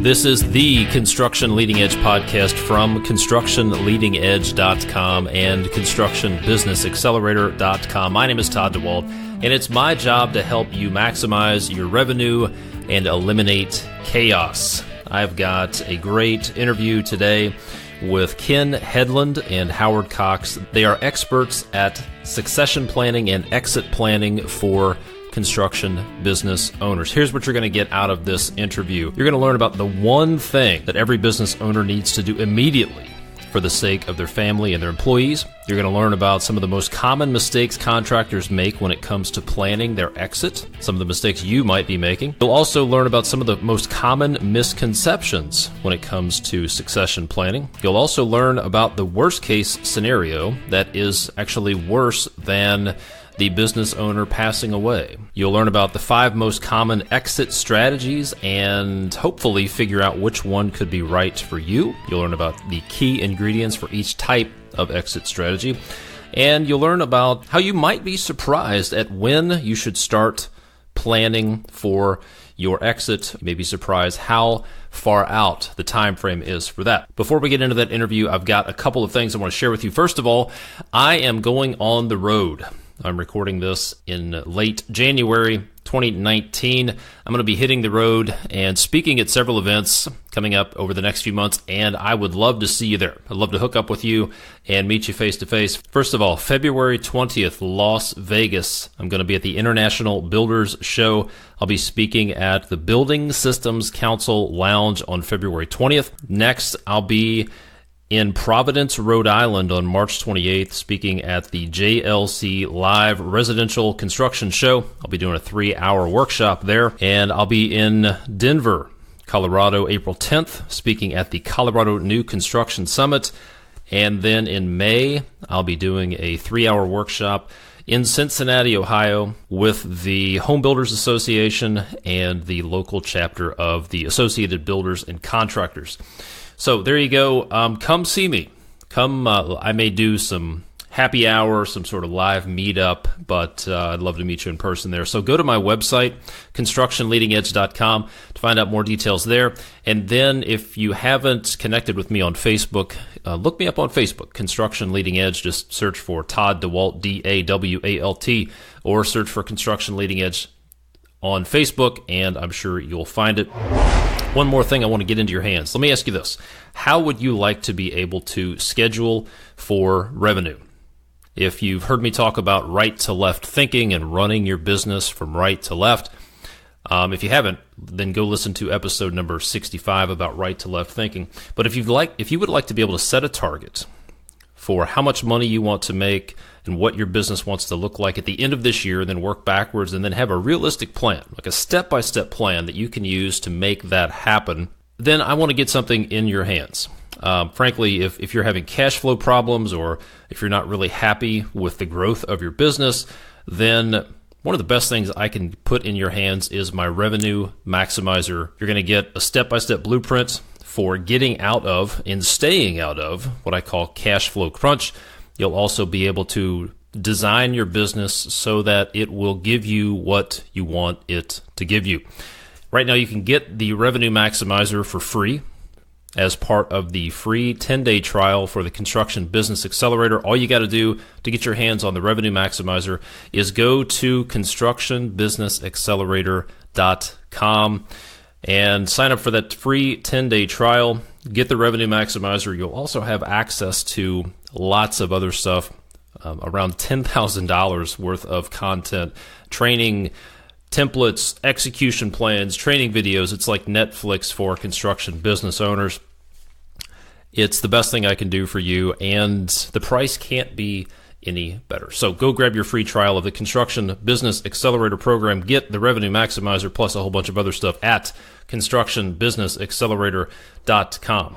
This is the Construction Leading Edge podcast from ConstructionLeadingEdge.com and ConstructionBusinessAccelerator.com. My name is Todd DeWalt, and it's my job to help you maximize your revenue and eliminate chaos. I've got a great interview today with Ken Headland and Howard Cox. They are experts at succession planning and exit planning for construction business owners. Here's what you're going to get out of this interview. You're going to learn about the one thing that every business owner needs to do immediately for the sake of their family and their employees. You're going to learn about some of the most common mistakes contractors make when it comes to planning their exit, some of the mistakes you might be making. You'll also learn about some of the most common misconceptions when it comes to succession planning. You'll also learn about the worst case scenario that is actually worse than the business owner passing away. You'll learn about the 5 most common exit strategies and hopefully figure out which one could be right for you. You'll learn about the key ingredients for each type of exit strategy. And you'll learn about how you might be surprised at when you should start planning for your exit. You may be surprised how far out the time frame is for that. Before we get into that interview, I've got a couple of things I want to share with you. First of all, I am going on the road. I'm recording this in late January 2019. I'm going to be hitting the road and speaking at several events coming up over the next few months, and I would love to see you there. I'd love to hook up with you and meet you face to face. First of all, February 20th, Las Vegas. I'm going to be at the International Builders Show. I'll be speaking at the Building Systems Council Lounge on February 20th. Next, I'll be in Providence, Rhode Island on March 28th, speaking at the JLC Live Residential Construction Show. I'll be doing a 3-hour workshop there. And I'll be in Denver, Colorado, April 10th, speaking at the Colorado New Construction Summit. And then in May, I'll be doing a 3-hour workshop in Cincinnati, Ohio, with the Home Builders Association and the local chapter of the Associated Builders and Contractors. So there you go. Come see me. Come. I may do some happy hour, some sort of live meetup, but I'd love to meet you in person there. So go to my website, ConstructionLeadingEdge.com, to find out more details there. And then if you haven't connected with me on Facebook, look me up on Facebook, Construction Leading Edge. Just search for Todd DeWalt, DAWALT, or search for Construction Leading Edge on Facebook, and I'm sure you'll find it. One more thing I want to get into your hands. Let me ask you this. How would you like to be able to schedule for revenue? If you've heard me talk about right to left thinking and running your business from right to left, if you haven't, then go listen to episode number 65 about right to left thinking. But if you would like to be able to set a target for how much money you want to make and what your business wants to look like at the end of this year, and then work backwards and then have a realistic plan, like a step-by-step plan that you can use to make that happen, then I want to get something in your hands. Frankly, if you're having cash flow problems or if you're not really happy with the growth of your business, then one of the best things I can put in your hands is my Revenue Maximizer. You're going to get a step-by-step blueprint for getting out of and staying out of what I call cash flow crunch. You'll also be able to design your business so that it will give you what you want it to give you. Right now, you can get the Revenue Maximizer for free as part of the free 10-day trial for the Construction Business Accelerator. All you got to do to get your hands on the Revenue Maximizer is go to ConstructionBusinessAccelerator.com and sign up for that free 10-day trial. Get the Revenue Maximizer. You'll also have access to lots of other stuff, around $10,000 worth of content, training, templates, execution plans, training videos. It's like Netflix for construction business owners. It's the best thing I can do for you, and the price can't be any better. So go grab your free trial of the Construction Business Accelerator program. Get the Revenue Maximizer plus a whole bunch of other stuff at ConstructionBusinessAccelerator.com.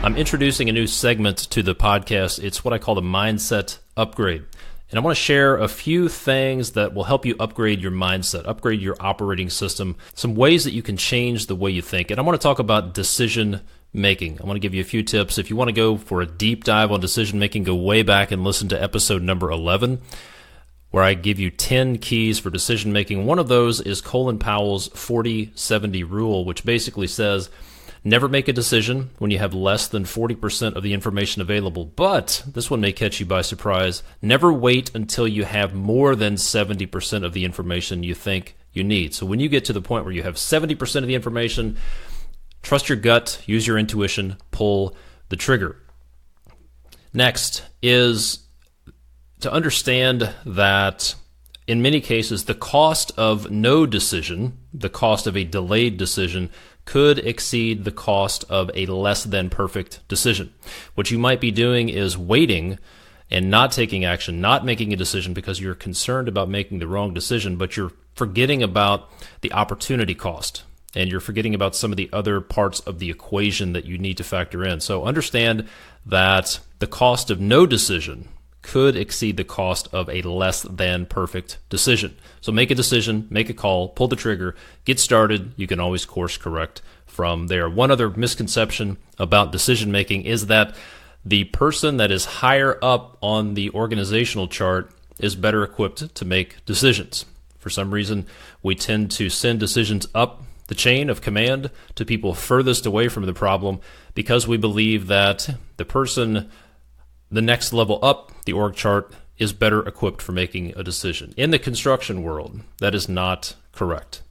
I'm introducing a new segment to the podcast. It's what I call the Mindset Upgrade. And I want to share a few things that will help you upgrade your mindset, upgrade your operating system, some ways that you can change the way you think. And I want to talk about decision making. I want to give you a few tips. If you want to go for a deep dive on decision making, go way back and listen to episode number 11. where I give you 10 keys for decision making. One of those is Colin Powell's 40-70 rule, which basically says never make a decision when you have less than 40% of the information available. But this one may catch you by surprise. Never wait until you have more than 70% of the information you think you need. So when you get to the point where you have 70% of the information, trust your gut, use your intuition, pull the trigger. Next is to understand that in many cases, the cost of no decision, the cost of a delayed decision, could exceed the cost of a less than perfect decision. What you might be doing is waiting and not taking action, not making a decision because you're concerned about making the wrong decision, but you're forgetting about the opportunity cost, and you're forgetting about some of the other parts of the equation that you need to factor in. So understand that the cost of no decision could exceed the cost of a less than perfect decision. So make a decision, make a call, pull the trigger, get started. You can always course correct from there. One other misconception about decision making is that the person that is higher up on the organizational chart is better equipped to make decisions. For some reason, we tend to send decisions up the chain of command to people furthest away from the problem because we believe that the person the next level up the org chart is better equipped for making a decision. In the construction world, that is not correct.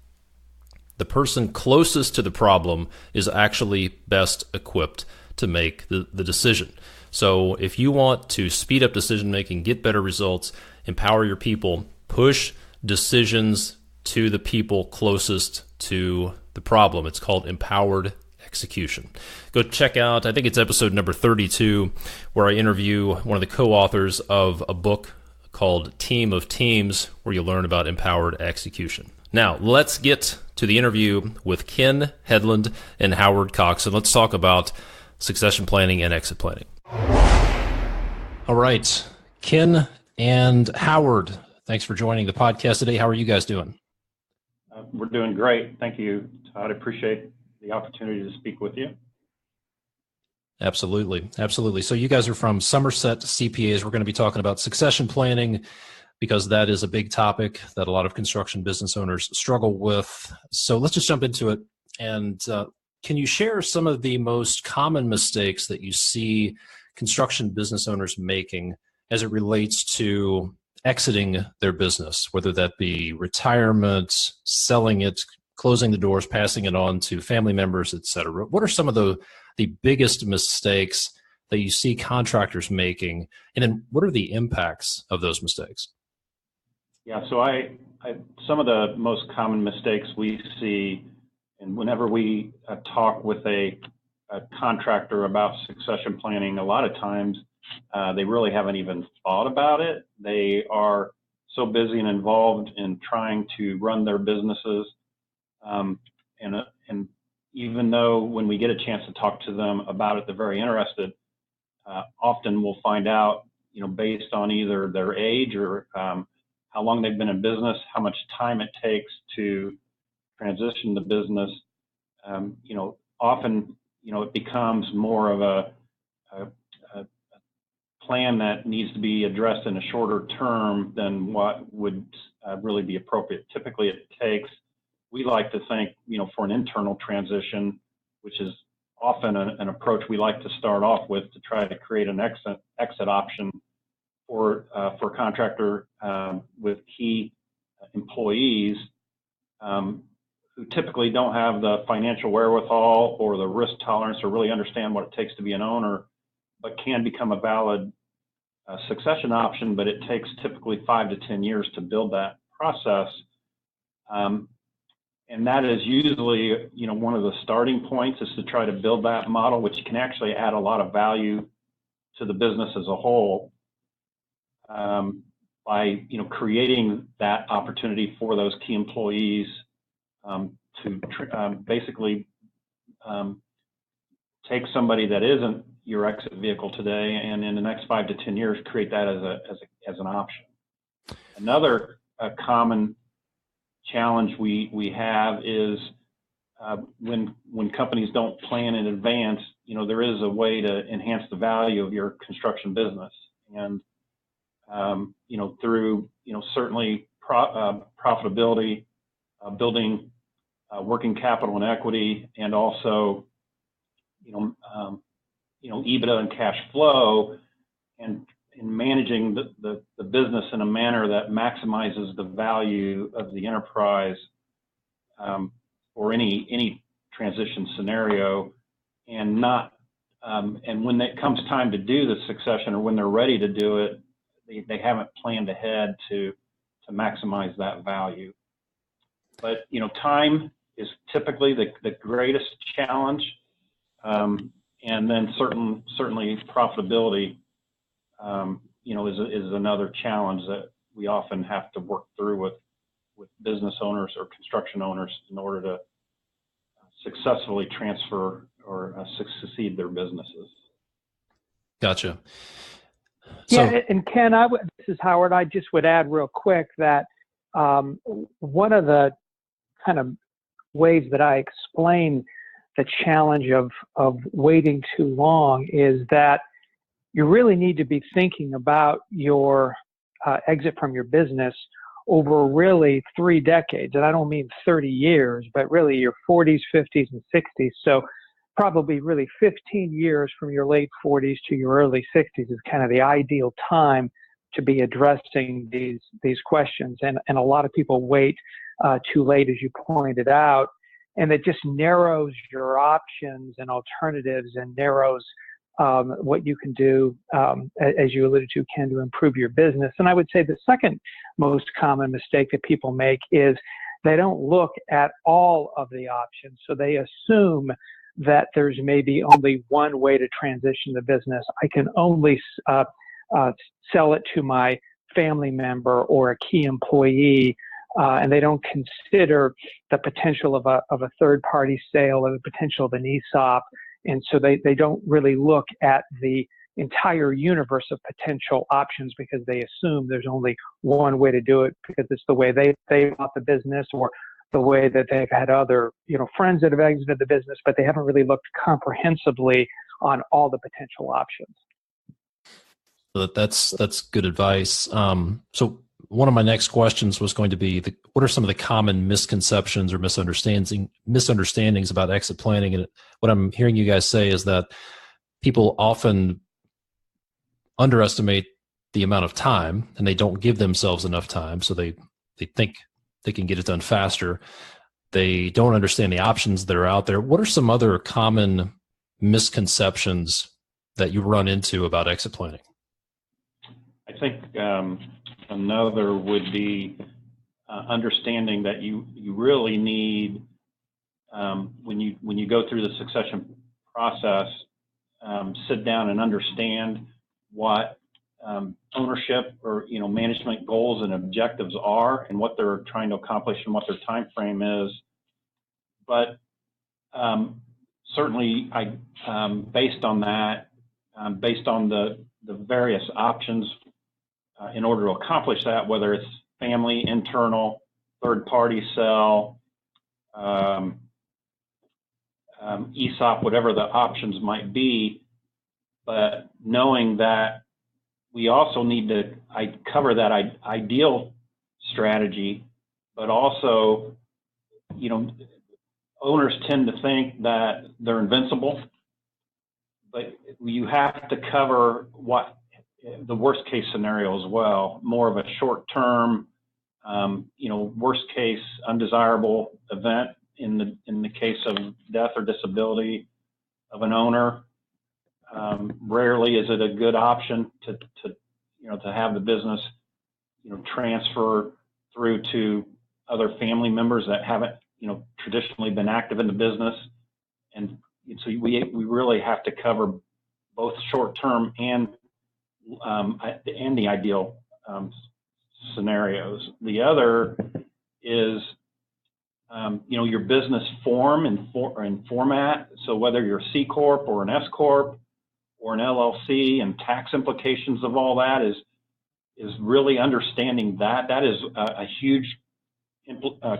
The person closest to the problem is actually best equipped to make the decision. So if you want to speed up decision making, get better results, empower your people, push decisions to the people closest to the problem. It's called empowered execution. Go check out, I think it's episode number 32, where I interview one of the co-authors of a book called Team of Teams, where you learn about empowered execution. Now, let's get to the interview with Ken Headland and Howard Cox, and let's talk about succession planning and exit planning. All right, Ken and Howard, thanks for joining the podcast today. How are you guys doing? We're doing great. Thank you, Todd. I appreciate the opportunity to speak with you. Absolutely. Absolutely. So you guys are from Somerset CPAs. We're going to be talking about succession planning because that is a big topic that a lot of construction business owners struggle with. So let's just jump into it. And can you share some of the most common mistakes that you see construction business owners making as it relates to exiting their business, whether that be retirement, selling it, closing the doors, passing it on to family members, et cetera? What are some of the biggest mistakes that you see contractors making? And then what are the impacts of those mistakes? Yeah, so some of the most common mistakes we see, and whenever we talk with a contractor about succession planning, a lot of times they really haven't even thought about it. They are so busy and involved in trying to run their businesses. And even though when we get a chance to talk to them about it, they're very interested, often we'll find out, based on either their age or how long they've been in business, how much time it takes to transition the business. Often, it becomes more of a plan that needs to be addressed in a shorter term than what would really be appropriate. Typically, it takes, we like to think, for an internal transition, which is often an approach we like to start off with to try to create an exit option for a contractor with key employees who typically don't have the financial wherewithal or the risk tolerance or really understand what it takes to be an owner, but can become a valid succession option, but it takes typically 5 to 10 years to build that process. And that is usually, one of the starting points is to try to build that model, which can actually add a lot of value to the business as a whole by, creating that opportunity for those key employees to basically take somebody that isn't your exit vehicle today, and in the next 5 to 10 years, create that as an option. Another common challenge we have is when companies don't plan in advance, there is a way to enhance the value of your construction business. And through, certainly profitability, building working capital and equity, and also, EBITDA and cash flow, and managing the business in a manner that maximizes the value of the enterprise or any transition scenario, and not and when it comes time to do the succession, or when they're ready to do it, they haven't planned ahead to maximize that value. But time is typically the greatest challenge, and then certainly profitability, is another challenge that we often have to work through with business owners or construction owners in order to successfully transfer or succeed their businesses. Gotcha. Yeah, and Ken, this is Howard. I just would add real quick that one of the kind of ways that I explain the challenge of waiting too long is that you really need to be thinking about your exit from your business over really 3 decades. And I don't mean 30 years, but really your 40s, 50s, and 60s. So probably really 15 years from your late 40s to your early 60s is kind of the ideal time to be addressing these questions. And a lot of people wait too late, as you pointed out, and it just narrows your options and alternatives and narrows what you can do, as you alluded to, Ken, to improve your business. And I would say the second most common mistake that people make is they don't look at all of the options. So they assume that there's maybe only one way to transition the business. I can only sell it to my family member or a key employee, and they don't consider the potential of a third-party sale or the potential of an ESOP. And so they don't really look at the entire universe of potential options because they assume there's only one way to do it because it's the way they bought the business or the way that they've had other, friends that have exited the business, but they haven't really looked comprehensively on all the potential options. That's good advice. So one of my next questions was going to be, what are some of the common misconceptions or misunderstandings about exit planning? And what I'm hearing you guys say is that people often underestimate the amount of time, and they don't give themselves enough time. So they think they can get it done faster. They don't understand the options that are out there. What are some other common misconceptions that you run into about exit planning? I think another would be understanding that you really need, when you go through the succession process, sit down and understand what ownership or management goals and objectives are, and what they're trying to accomplish and what their time frame is. But certainly, based on that, based on the various options in order to accomplish that, whether it's family, internal, third-party sell, ESOP, whatever the options might be, but knowing that we also need to cover that ideal strategy, but also, owners tend to think that they're invincible, but you have to cover what the worst case scenario as well, more of a short term, worst case undesirable event in the case of death or disability of an owner. Rarely is it a good option to have the business, transfer through to other family members that haven't, traditionally been active in the business. And so we really have to cover both short term and the ideal scenarios. The other is, your business form and format. So whether you're a C Corp or an S Corp or an LLC, and tax implications of all that is really understanding that. That is a huge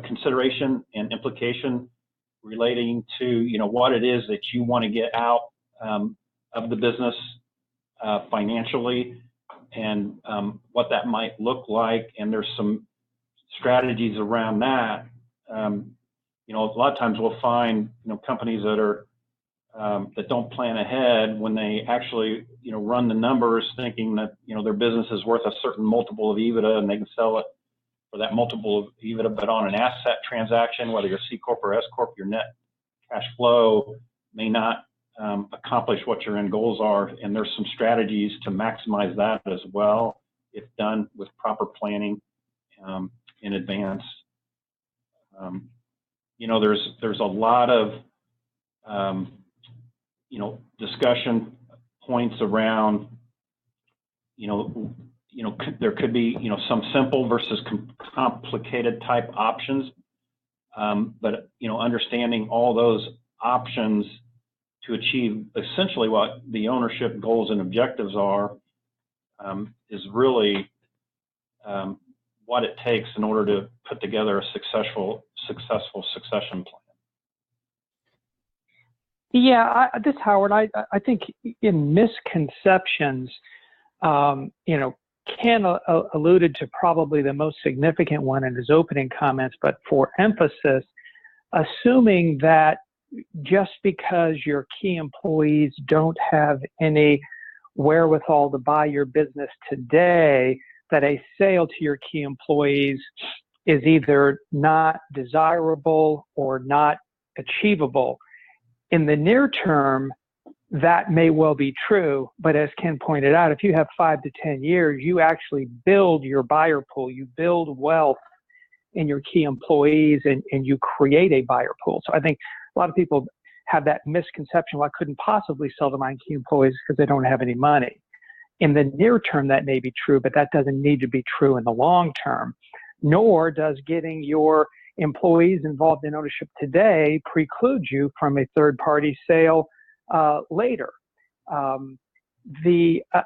consideration and implication relating to, what it is that you want to get out of the business financially, and what that might look like. And there's some strategies around that. You know, a lot of times we'll find, you know, companies that are that don't plan ahead when they actually, you know, run the numbers thinking that, you know, their business is worth a certain multiple of EBITDA and they can sell it for that multiple of EBITDA. But on an asset transaction, whether you're C Corp or S Corp, your net cash flow may not accomplish what your end goals are. And there's some strategies to maximize that as well, if done with proper planning in advance. You know, there's a lot of you know, discussion points around, you know, there could be, you know, some simple versus complicated type options, but, you know, understanding all those options to achieve essentially what the ownership goals and objectives are is really what it takes in order to put together a successful succession plan. Yeah, this Howard, I think in misconceptions, you know, Ken alluded to probably the most significant one in his opening comments, but for emphasis, assuming that just because your key employees don't have any wherewithal to buy your business today, that a sale to your key employees is either not desirable or not achievable. In the near term, that may well be true, but as Ken pointed out, if you have 5 to 10 years, you actually build your buyer pool, you build wealth in your key employees, and you create a buyer pool. So I think a lot of people have that misconception, well, I couldn't possibly sell to my key employees because they don't have any money. In the near term, that may be true, but that doesn't need to be true in the long term, nor does getting your employees involved in ownership today preclude you from a third-party sale later.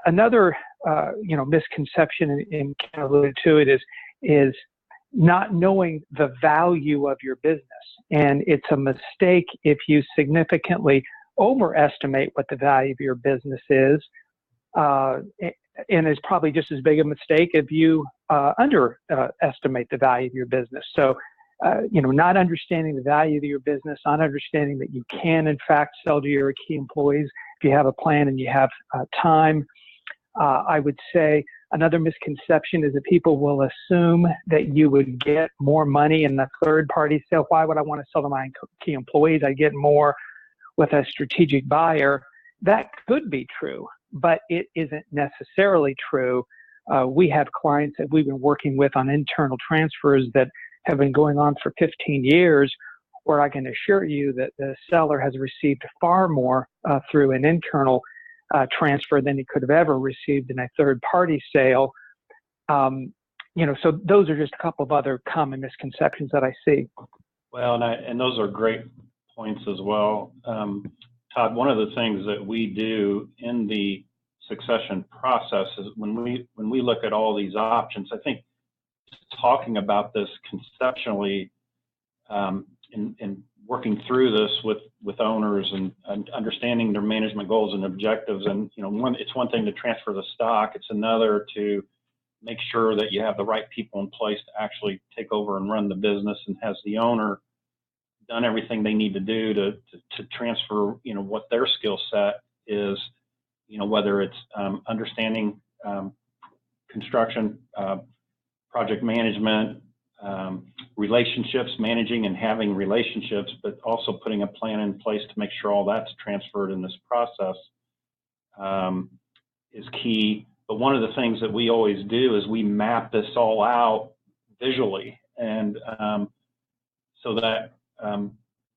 Another you know, misconception, and Ken alluded to it, is not knowing the value of your business, and it's a mistake if you significantly overestimate what the value of your business is, and it's probably just as big a mistake if you underestimate the value of your business. So you know, not understanding the value of your business, not understanding that you can, in fact, sell to your key employees if you have a plan and you have time. I would say another misconception is that people will assume that you would get more money in the third-party sale. Why would I want to sell to my key employees? I get more with a strategic buyer. That could be true, but it isn't necessarily true. We have clients that we've been working with on internal transfers that have been going on for 15 years, where I can assure you that the seller has received far more through an internal transfer than he could have ever received in a third-party sale. You know, so those are just a couple of other common misconceptions that I see. Well, and those are great points as well. Todd, one of the things that we do in the succession process is when we look at all these options, I think talking about this conceptually and working through this with owners and understanding their management goals and objectives. And, you know, it's one thing to transfer the stock. It's another to make sure that you have the right people in place to actually take over and run the business, and has the owner done everything they need to do to transfer, you know, what their skill set is, you know, whether it's understanding construction, project management, relationships, managing and having relationships, but also putting a plan in place to make sure all that's transferred in this process is key. But one of the things that we always do is we map this all out visually, and so that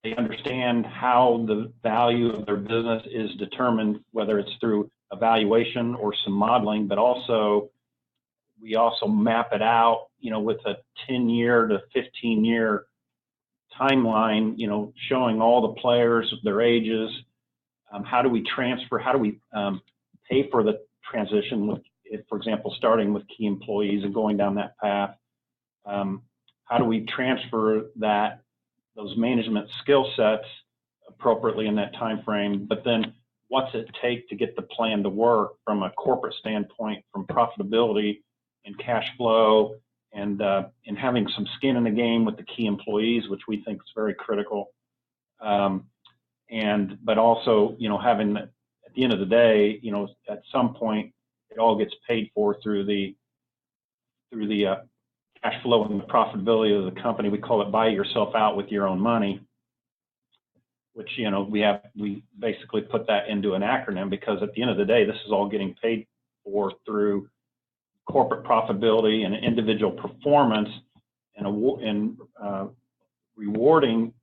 they understand how the value of their business is determined, whether it's through evaluation or some modeling, but also we also map it out, you know, with a 10-year to 15-year timeline, you know, showing all the players, their ages, how do we transfer, how do we pay for the transition with, for example, starting with key employees and going down that path. How do we transfer those management skill sets appropriately in that time frame? But then what's it take to get the plan to work from a corporate standpoint, from profitability and cash flow, and having some skin in the game with the key employees, which we think is very critical. But also, having, at the end of the day, at some point it all gets paid for through the cash flow and the profitability of the company. We call it buy yourself out with your own money, which, we basically put that into an acronym, because at the end of the day, this is all getting paid for through corporate profitability and individual performance, and rewarding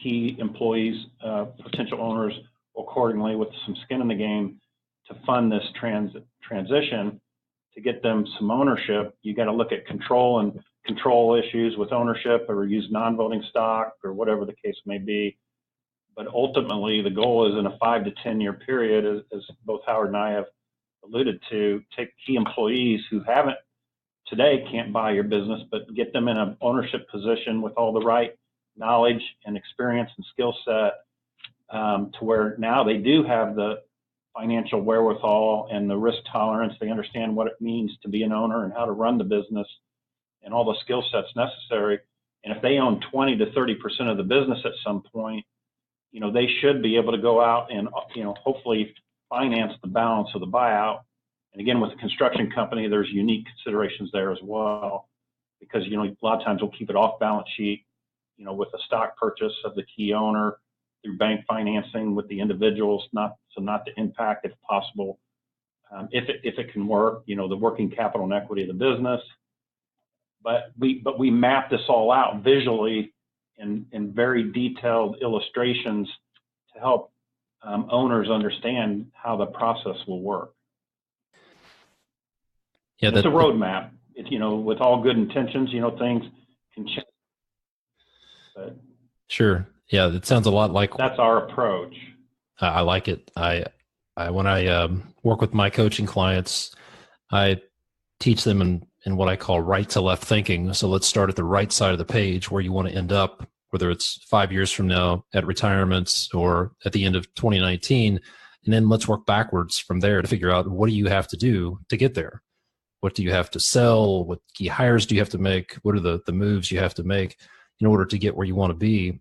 key employees, potential owners accordingly, with some skin in the game to fund this transition. To get them some ownership, you got to look at control issues with ownership, or use non-voting stock, or whatever the case may be. But ultimately, the goal is in a 5 to 10 year period, as both Howard and I have alluded to, take key employees who can't buy your business, but get them in an ownership position with all the right knowledge and experience and skill set, to where now they do have the financial wherewithal and the risk tolerance. They understand what it means to be an owner and how to run the business and all the skill sets necessary. And if they own 20 to 30% of the business at some point, they should be able to go out and, hopefully finance the balance of the buyout. And again, with a construction company, there's unique considerations there as well, because, a lot of times we'll keep it off balance sheet, with a stock purchase of the key owner, through bank financing with the individuals, not to impact, if possible, if it can work, the working capital and equity of the business. But we map this all out visually in very detailed illustrations to help owners understand how the process will work. Yeah, it's a roadmap. It's, with all good intentions, things can change. But sure. Yeah, it sounds a lot like, that's our approach. I like it. When I work with my coaching clients, I teach them in what I call right to left thinking. So let's start at the right side of the page, where you want to end up, whether it's 5 years from now at retirements or at the end of 2019. And then let's work backwards from there to figure out, what do you have to do to get there? What do you have to sell? What key hires do you have to make? What are the moves you have to make in order to get where you want to be?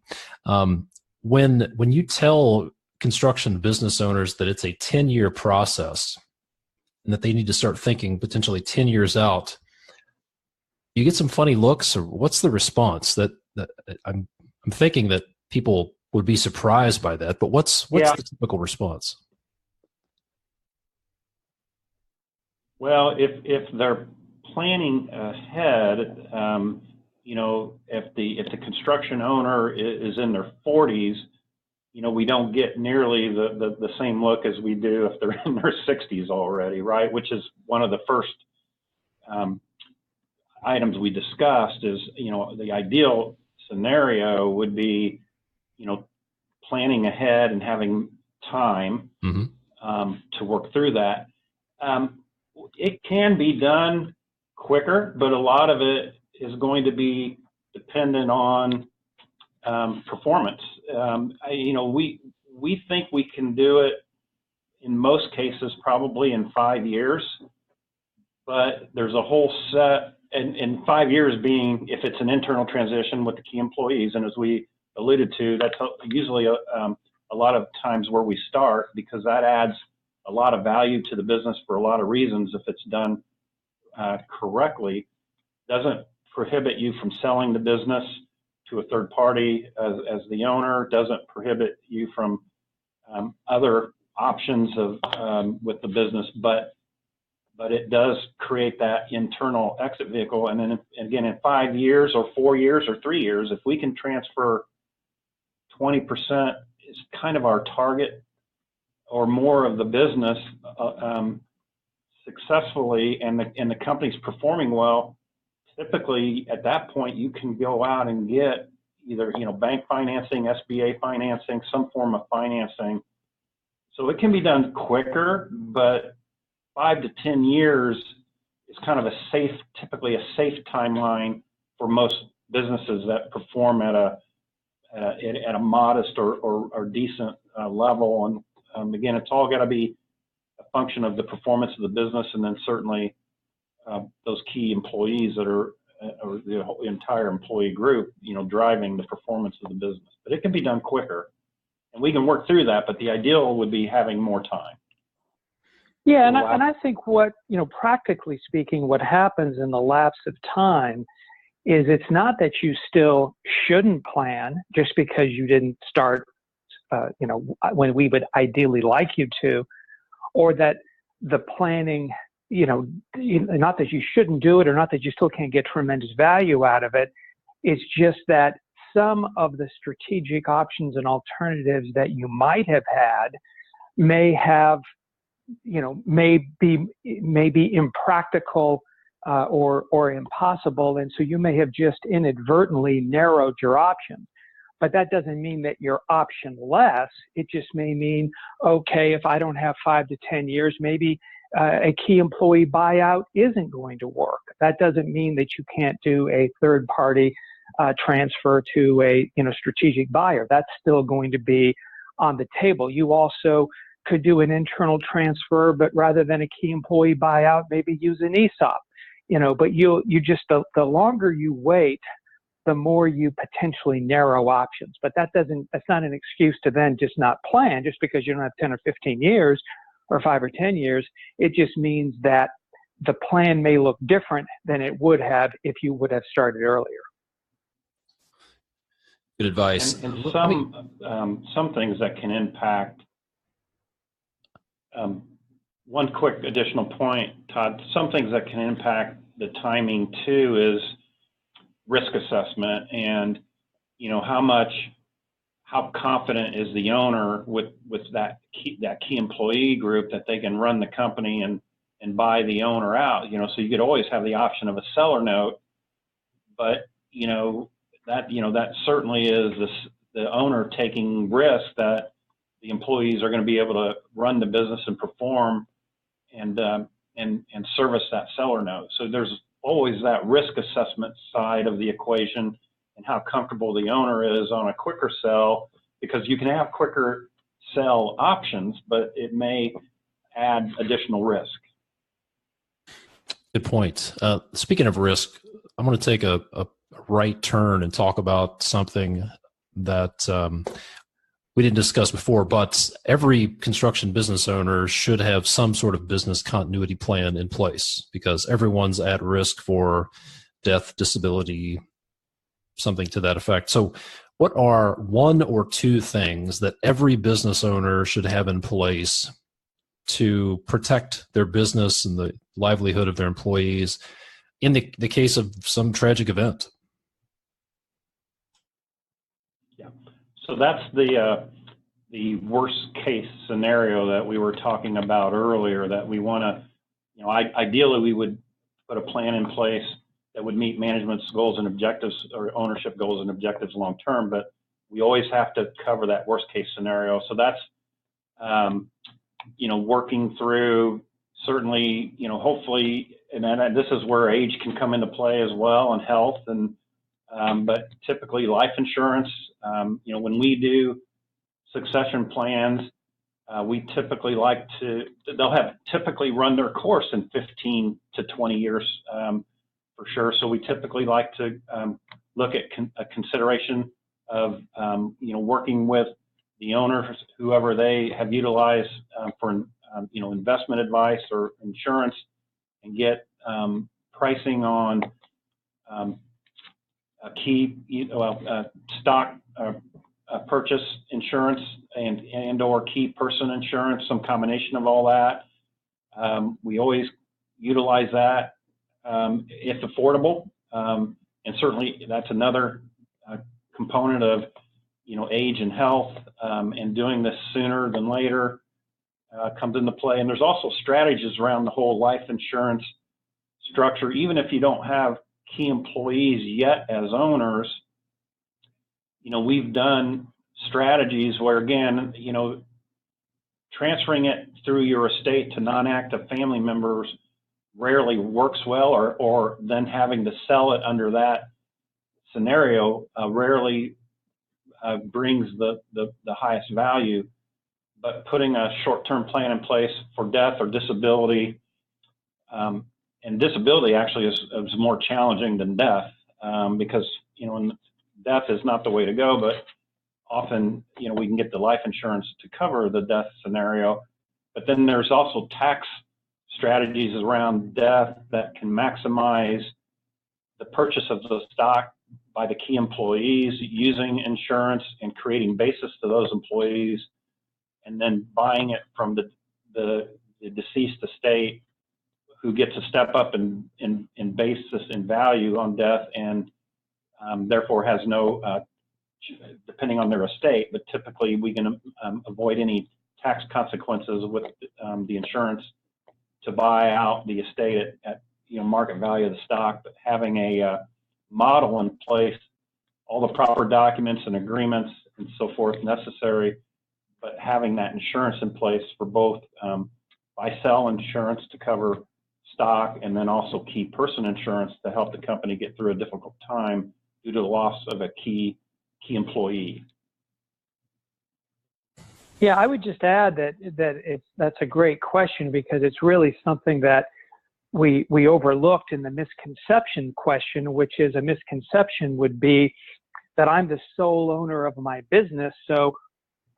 When you tell construction business owners that it's a 10-year process and that they need to start thinking potentially 10 years out, you get some funny looks, or what's the response? That I'm thinking that people would be surprised by that, but what's the typical response? Well, if they're planning ahead, if the construction owner is in their 40s, we don't get nearly the same look as we do if they're in their 60s already, right? Which is one of the first items we discussed. Is, the ideal scenario would be, planning ahead and having time to work through that. It can be done quicker, but a lot of it is going to be dependent on performance. We think we can do it in most cases probably in 5 years, but there's a whole set, and 5 years being if it's an internal transition with the key employees. And as we alluded to, that's usually a lot of times where we start, because that adds a lot of value to the business for a lot of reasons. If it's done correctly, doesn't prohibit you from selling the business to a third party as the owner, doesn't prohibit you from other options of with the business, but it does create that internal exit vehicle. And then again, in 5 years or 4 years or 3 years, if we can transfer 20% is kind of our target or more of the business successfully, and the company's performing well, typically at that point you can go out and get either bank financing, SBA financing, some form of financing. So it can be done quicker, but 5 to 10 years is kind of typically a safe timeline for most businesses that perform at a modest or decent level. And Again, it's all got to be a function of the performance of the business, and then certainly those key employees that are, or the whole entire employee group, driving the performance of the business. But it can be done quicker, and we can work through that. But the ideal would be having more time. Yeah, and I think what, practically speaking, what happens in the lapse of time is it's not that you still shouldn't plan just because you didn't start, when we would ideally like you to, or that the planning, not that you shouldn't do it or not that you still can't get tremendous value out of it. It's just that some of the strategic options and alternatives that you might have had may have, may be impractical or impossible, and so you may have just inadvertently narrowed your options. But that doesn't mean that you're optionless. It just may mean, okay, if I don't have 5 to 10 years, maybe a key employee buyout isn't going to work. That doesn't mean that you can't do a third-party transfer to a strategic buyer. That's still going to be on the table. You also could do an internal transfer, but rather than a key employee buyout, maybe use an ESOP. But you just the longer you wait, the more you potentially narrow options. But that's not an excuse to then just not plan just because you don't have 10 or 15 years or 5 or 10 years. It just means that the plan may look different than it would have if you would have started earlier. Good advice. And some things that can impact. One quick additional point, Todd. Some things that can impact the timing too is risk assessment, and how confident is the owner with that key employee group that they can run the company and buy the owner out. So you could always have the option of a seller note, but that certainly is the owner taking risk that the employees are going to be able to run the business and perform and service that seller note. So there's always that risk assessment side of the equation and how comfortable the owner is on a quicker sell, because you can have quicker sell options, but it may add additional risk. Good point. Speaking of risk, I'm going to take a right turn and talk about something that we didn't discuss before, but every construction business owner should have some sort of business continuity plan in place because everyone's at risk for death, disability, something to that effect. So what are 1 or 2 things that every business owner should have in place to protect their business and the livelihood of their employees in the case of some tragic event? So that's the worst case scenario that we were talking about earlier, that we want to, ideally we would put a plan in place that would meet management's goals and objectives or ownership goals and objectives long term, but we always have to cover that worst case scenario. So that's, working through certainly, hopefully, and then this is where age can come into play as well, and health, and but typically life insurance. When we do succession plans, we typically they'll have typically run their course in 15 to 20 years for sure. So we typically like to look at a consideration of, working with the owners, whoever they have utilized for, investment advice or insurance, and get pricing on key stock purchase insurance and or key person insurance, some combination of all that. We always utilize that if affordable, and certainly that's another component of age and health, and doing this sooner than later comes into play. And there's also strategies around the whole life insurance structure. Even if you don't have key employees yet as owners, we've done strategies where, again, transferring it through your estate to non-active family members rarely works well, or then having to sell it under that scenario rarely brings the highest value. but putting a short-term plan in place for death or disability, and disability actually is more challenging than death, because, death is not the way to go, but often, we can get the life insurance to cover the death scenario, but then there's also tax strategies around death that can maximize the purchase of the stock by the key employees using insurance and creating basis to those employees, and then buying it from the deceased estate, who gets a step up in basis in value on death, and therefore has no, depending on their estate, but typically we can avoid any tax consequences with the insurance to buy out the estate at market value of the stock. But having a model in place, all the proper documents and agreements and so forth necessary, but having that insurance in place for both buy-sell insurance to cover stock, and then also key person insurance to help the company get through a difficult time due to the loss of a key employee. Yeah, I would just add that's a great question, because it's really something that we overlooked in the misconception question, which is, a misconception would be that I'm the sole owner of my business, so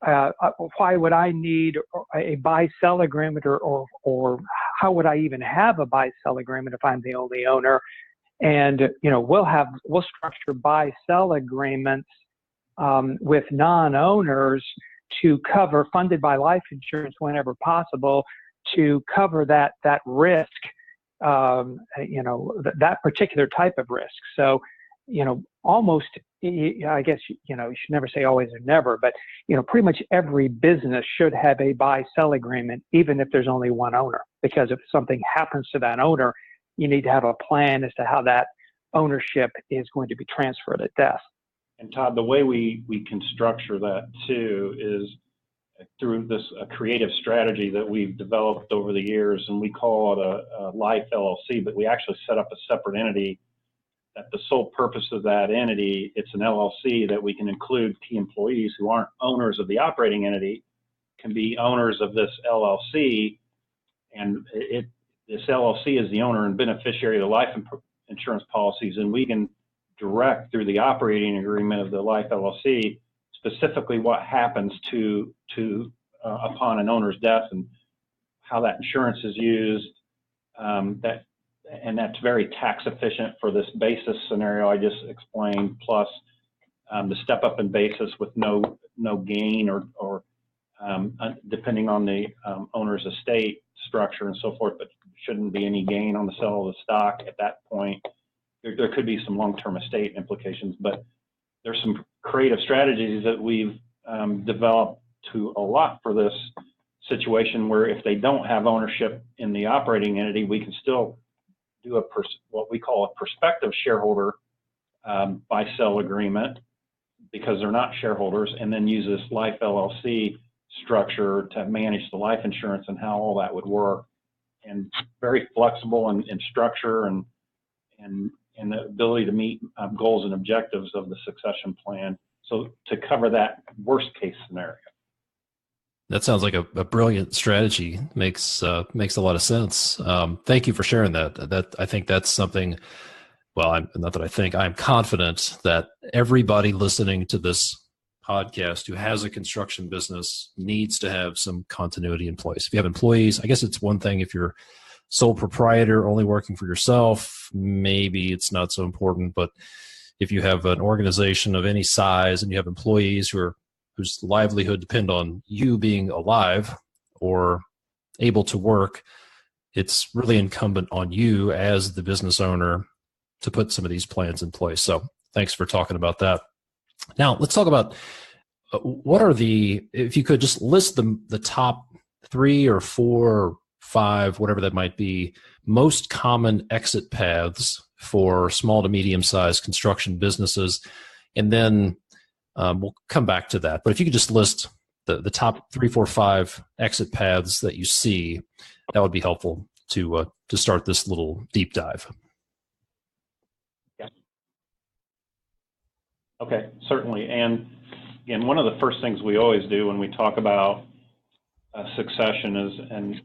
why would I need a buy-sell agreement, or how would I even have a buy-sell agreement if I'm the only owner? And we'll structure buy-sell agreements with non-owners to cover, funded by life insurance whenever possible, to cover that risk, that particular type of risk. So, almost, I guess, you should never say always or never, but, pretty much every business should have a buy-sell agreement, even if there's only one owner, because if something happens to that owner, you need to have a plan as to how that ownership is going to be transferred at death. And Todd, the way we can structure that too is through this creative strategy that we've developed over the years, and we call it a life LLC, but we actually set up a separate entity that the sole purpose of that entity, it's an LLC that we can include key employees who aren't owners of the operating entity, can be owners of this LLC, and this LLC is the owner and beneficiary of the life insurance policies, and we can direct through the operating agreement of the life LLC specifically what happens to upon an owner's death and how that insurance is used. And that's very tax efficient for this basis scenario I just explained, plus the step up in basis with no gain or depending on the owner's estate structure and so forth, but shouldn't be any gain on the sale of the stock at that point. There could be some long-term estate implications, but there's some creative strategies that we've developed to allot for this situation, where if they don't have ownership in the operating entity, we can still do what we call a prospective shareholder buy-sell agreement, because they're not shareholders, and then use this life LLC structure to manage the life insurance and how all that would work, and very flexible in structure and the ability to meet goals and objectives of the succession plan. So to cover that worst case scenario. That sounds like a brilliant strategy. Makes a lot of sense. Thank you for sharing that. I think that's something. Well, I'm confident that everybody listening to this podcast who has a construction business needs to have some continuity in place. If you have employees, I guess it's one thing if you're sole proprietor, only working for yourself, maybe it's not so important. But if you have an organization of any size and you have employees whose livelihood depend on you being alive or able to work, it's really incumbent on you as the business owner to put some of these plans in place. So thanks for talking about that. Now let's talk about if you could just list the top 3 or 4 or 5, whatever that might be, most common exit paths for small to medium-sized construction businesses. And then we'll come back to that. But if you could just list the top 3, 4, 5 exit paths that you see, that would be helpful to start this little deep dive. Yeah. Okay, certainly. And again, one of the first things we always do when we talk about succession is, and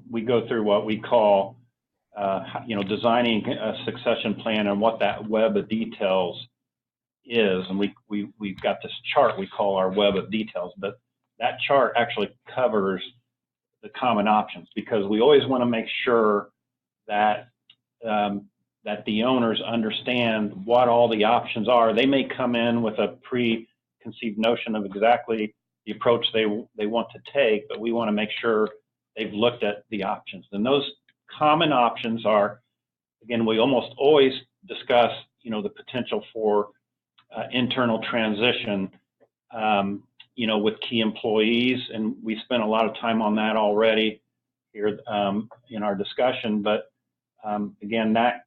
we go through what we call, designing a succession plan and what that web of details is. And we've got this chart we call our web of details, but that chart actually covers the common options, because we always want to make sure that that the owners understand what all the options are. They may come in with a preconceived notion of exactly the approach they want to take, but we want to make sure they've looked at the options. And those common options are, again, we almost always discuss, the potential for internal transition, with key employees, and we spent a lot of time on that already here in our discussion. But again, that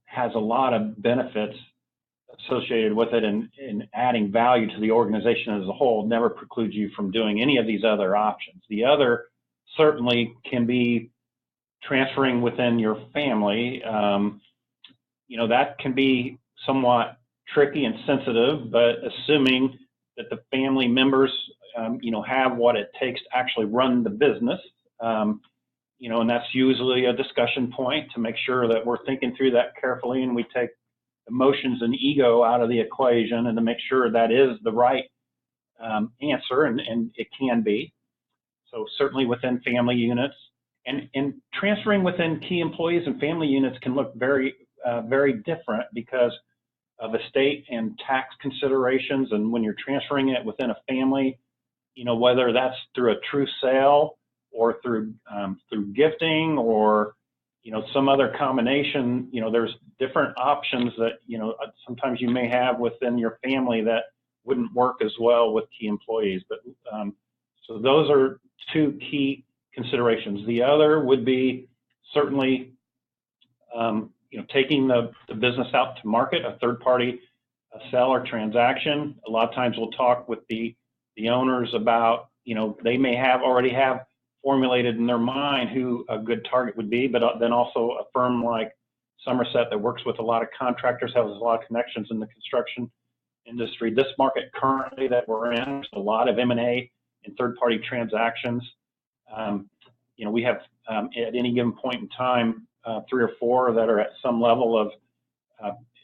has a lot of benefits associated with it, and adding value to the organization as a whole never precludes you from doing any of these other options. The other certainly can be transferring within your family. That can be somewhat tricky and sensitive, but assuming that the family members, have what it takes to actually run the business, and that's usually a discussion point to make sure that we're thinking through that carefully, and we take emotions and ego out of the equation, and to make sure that is the right answer, and it can be. So certainly within family units, and transferring within key employees and family units can look very, very different because of estate and tax considerations. And when you're transferring it within a family, whether that's through a true sale or through gifting or some other combination, there's different options that sometimes you may have within your family that wouldn't work as well with key employees. But so those are two key considerations. The other would be certainly taking the business out to market, a third-party sale or transaction. A lot of times we'll talk with the owners about, they may already have formulated in their mind who a good target would be, but then also a firm like Somerset that works with a lot of contractors, has a lot of connections in the construction industry. This market currently that we're in, there's a lot of M&A and third-party transactions. We have at any given point in time 3 or 4 that are at some level of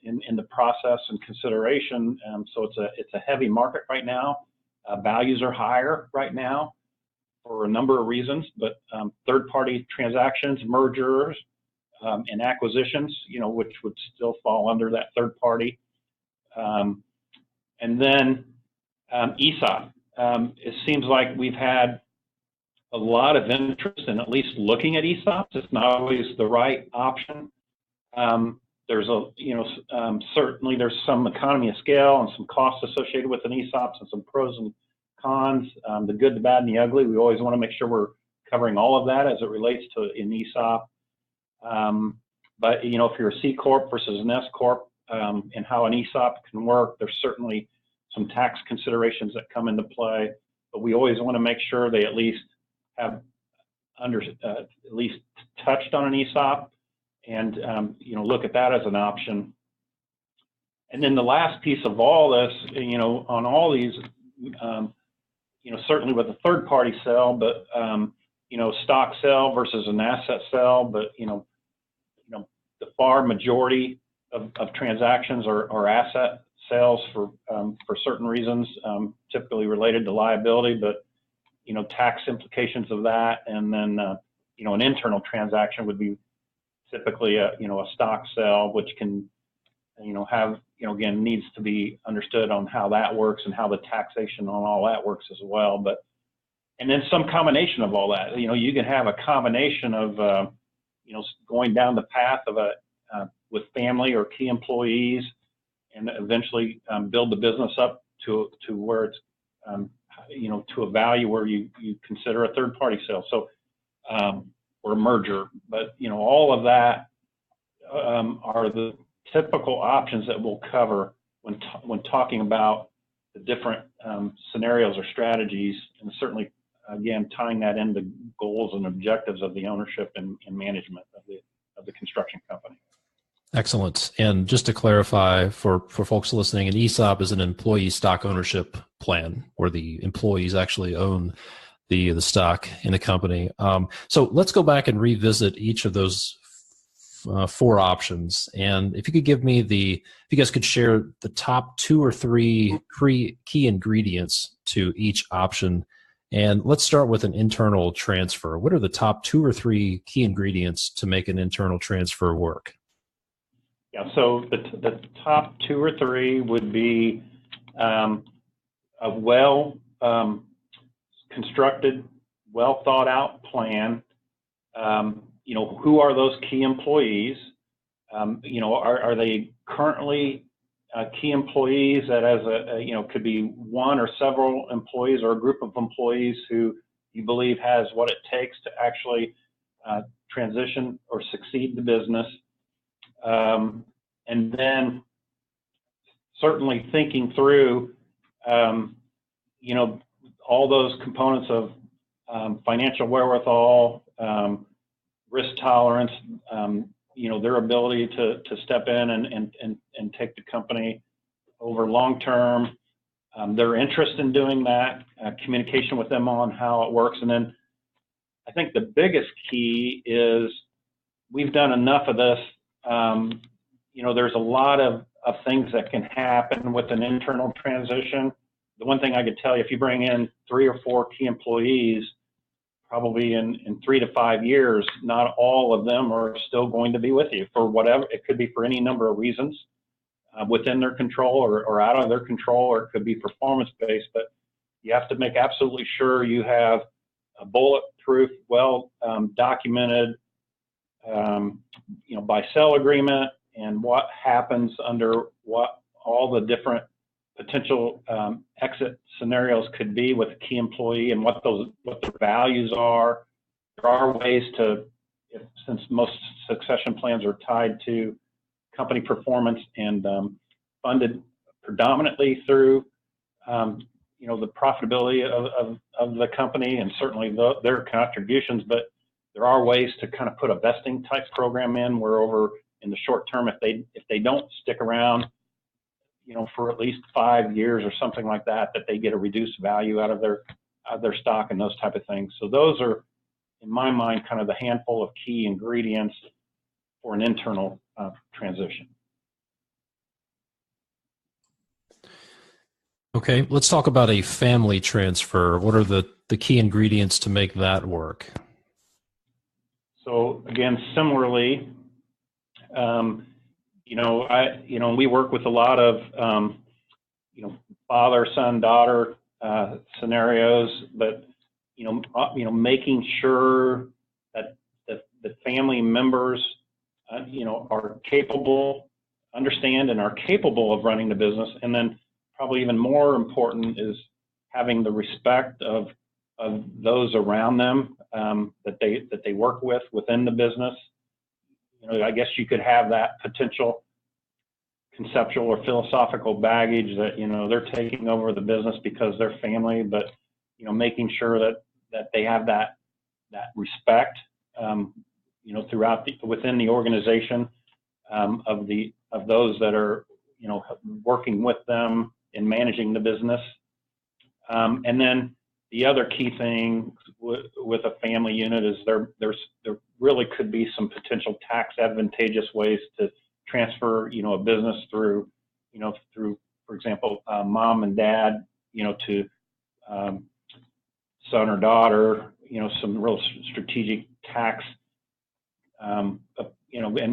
in the process and consideration. So it's a heavy market right now. Values are higher right now for a number of reasons, but third-party transactions, mergers, and acquisitions, which would still fall under that third party. And then ESOP. It seems like we've had a lot of interest in at least looking at ESOPs. It's not always the right option. There's certainly there's some economy of scale and some costs associated with an ESOP, and some pros and cons, the good, the bad, and the ugly. We always want to make sure we're covering all of that as it relates to an ESOP. But if you're a C Corp versus an S Corp, and how an ESOP can work, there's certainly some tax considerations that come into play. But we always want to make sure they at least have at least touched on an ESOP, and look at that as an option. And then the last piece of all this, on all these, certainly with a third-party sale, but stock sale versus an asset sale, but the far majority of transactions are asset sales for certain reasons, typically related to liability, but tax implications of that. And then an internal transaction would be typically a stock sale, which can have again needs to be understood on how that works and how the taxation on all that works as well. But and then some combination of all that. You can have a combination of going down the path of with family or key employees, and eventually build the business up to where it's to a value where you consider a third party sale, so or a merger. But all of that are the typical options that we'll cover when talking about the different scenarios or strategies, and certainly again tying that into goals and objectives of the ownership and management of the construction company. Excellent. And just to clarify for folks listening, an ESOP is an employee stock ownership plan where the employees actually own the stock in the company. So let's go back and revisit each of those four options. And if you could give me if you guys could share the top 2 or 3 key ingredients to each option. And let's start with an internal transfer. What are the top 2 or 3 key ingredients to make an internal transfer work? Yeah, so the top 2 or 3 would be a well constructed, well thought out plan. Who are those key employees? Are they currently key employees that could be one or several employees or a group of employees who you believe has what it takes to actually transition or succeed the business? And then certainly thinking through, all those components of financial wherewithal, risk tolerance, their ability to step in and take the company over long term, their interest in doing that, communication with them on how it works. And then I think the biggest key is we've done enough of this. There's a lot of things that can happen with an internal transition. The one thing I could tell you, if you bring in 3 or 4 key employees, probably in 3 to 5 years, not all of them are still going to be with you for whatever. It could be for any number of reasons within their control or out of their control, or it could be performance-based. But you have to make absolutely sure you have a bulletproof, well documented, buy-sell agreement, and what happens under what all the different potential exit scenarios could be with a key employee and what their values are. There are ways to, since most succession plans are tied to company performance and funded predominantly through the profitability of the company and certainly their contributions, but there are ways to kind of put a vesting type program in where over in the short term, if they don't stick around for at least 5 years or something like that, that they get a reduced value out of their stock and those type of things. So those are, in my mind, kind of the handful of key ingredients for an internal transition. Okay, let's talk about a family transfer. What are the key ingredients to make that work? So again, similarly, we work with a lot of, father, son, daughter scenarios, but, making sure that the family members, are capable, understand and are capable of running the business. And then probably even more important is having the respect of those around them that they work with within the business. I guess you could have that potential conceptual or philosophical baggage that, they're taking over the business because they're family, but, making sure that they have that respect, throughout within the organization of those that are, working with them in managing the business. And then the other key thing with a family unit is there really could be some potential tax advantageous ways to transfer, a business through, for example, mom and dad, to son or daughter, some real strategic tax, and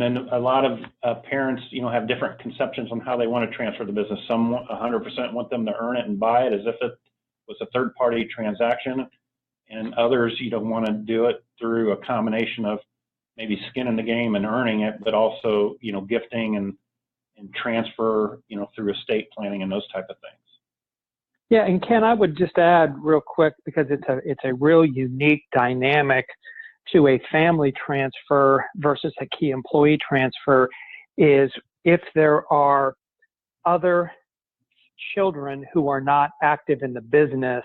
then a lot of parents, have different conceptions on how they want to transfer the business. Some 100% want them to earn it and buy it as if it was a third-party transaction, and others, want to do it through a combination of maybe skin in the game and earning it, but also, gifting and transfer, through estate planning and those type of things. Yeah, and Ken, I would just add real quick, because it's a real unique dynamic to a family transfer versus a key employee transfer, is if there are other children who are not active in the business,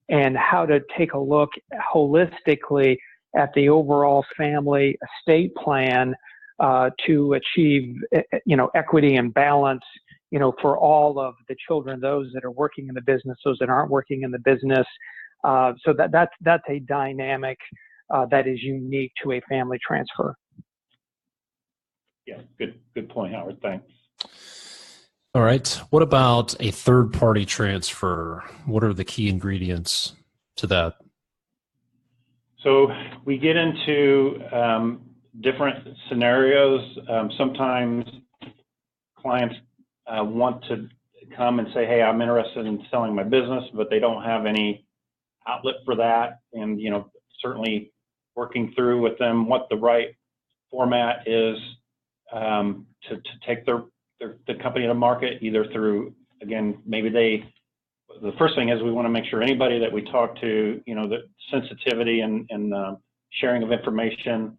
and how to take a look holistically at the overall family estate plan to achieve, equity and balance, for all of the children, those that are working in the business, those that aren't working in the business, So that's a dynamic that is unique to a family transfer. Yeah, good point, Howard. Thanks. All right. What about a third-party transfer? What are the key ingredients to that? So we get into different scenarios. Sometimes clients want to come and say, hey, I'm interested in selling my business, but they don't have any outlet for that. And, certainly working through with them what the right format is to take the company to market, either through, again, the first thing is we want to make sure anybody that we talk to, the sensitivity and sharing of information.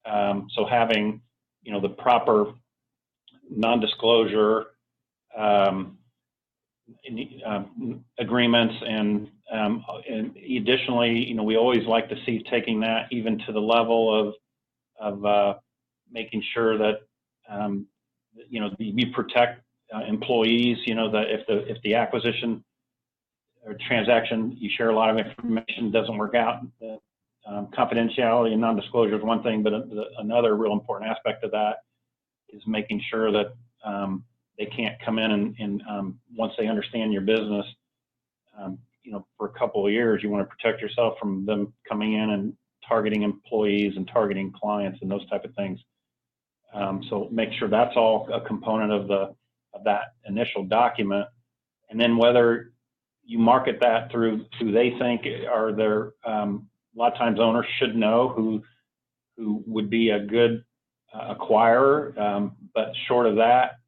So having, the proper non-disclosure agreements, and additionally, we always like to see taking that even to the level of making sure that you protect employees. That if the acquisition or transaction, you share a lot of information, doesn't work out. Confidentiality and non-disclosure is one thing, but another real important aspect of that is making sure that they can't come in and once they understand your business, for a couple of years, you want to protect yourself from them coming in and targeting employees and targeting clients and those type of things. So make sure that's all a component of that initial document, and then whether you market that through who they think are their, a lot of times owners should know who would be a good acquirer, but short of that,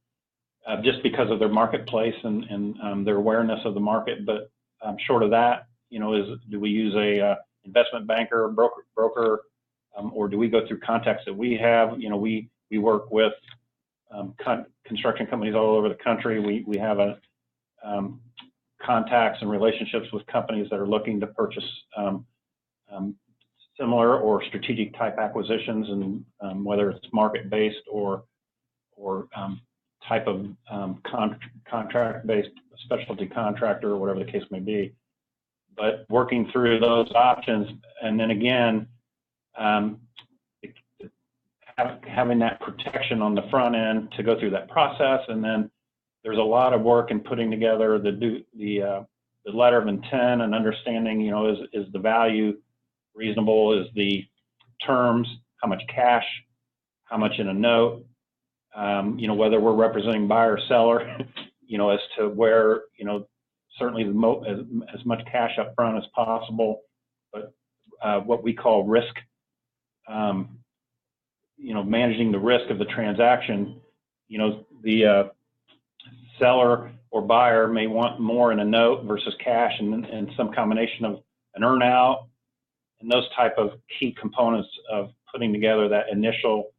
just because of their marketplace and their awareness of the market, but short of that, do we use a investment banker, broker, or do we go through contacts that we have? We work with construction companies all over the country. We have contacts and relationships with companies that are looking to purchase similar or strategic type acquisitions, and whether it's market-based or type of contract-based specialty contractor, or whatever the case may be. But working through those options, and then again, having that protection on the front end to go through that process, and then there's a lot of work in putting together the letter of intent and understanding, is the value reasonable, is the terms, how much cash, how much in a note, whether we're representing buyer or seller, as to where, certainly as much cash up front as possible, but what we call risk, managing the risk of the transaction. The seller or buyer may want more in a note versus cash, and some combination of an earn-out, and those type of key components of putting together that initial